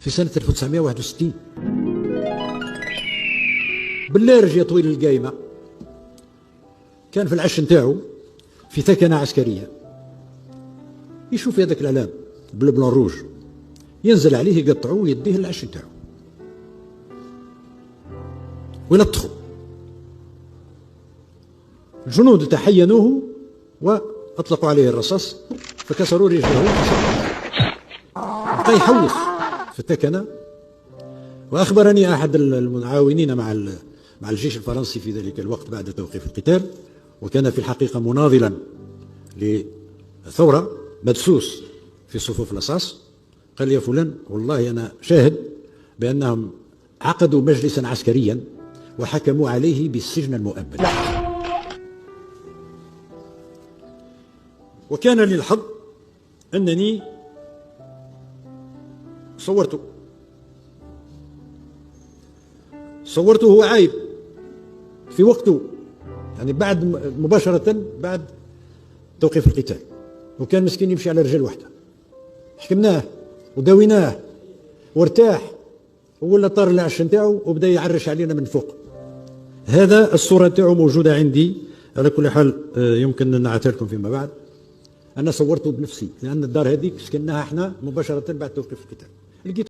في سنة 1961 بالليل يا طويل القايمة كان في العش نتاعو في ثكنة عسكرية، يشوف هذاك الإعلام بالبلون روج، ينزل عليه يقطعوه يديه العش نتاعو ويلطخوا. الجنود تحينوه وأطلقوا عليه الرصاص فكسروا رجله، بقى يحوس في الثكنة. وأخبرني أحد المعاونين مع الجيش الفرنسي في ذلك الوقت بعد توقيف القتال، وكان في الحقيقة مناضلا لثورة مدسوس في صفوف الرصاص، قال لي يا فلان والله أنا شاهد بأنهم عقدوا مجلسا عسكريا وحكموا عليه بالسجن المؤبد. وكان لي الحظ أنني صورته هو عايب في وقته، يعني بعد مباشرة بعد توقيف القتال، وكان مسكين يمشي على رجل واحدة. حكمناه وداويناه وارتاح ولا طار العش نتاعو وبدا يعرش علينا من فوق. هذا الصورة نتاعو موجودة عندي، على كل حال يمكن نعطيها لكم فيما بعد. أنا صورته بنفسي لأن الدار هذيك سكناها احنا مباشرة بعد توقيف القتال.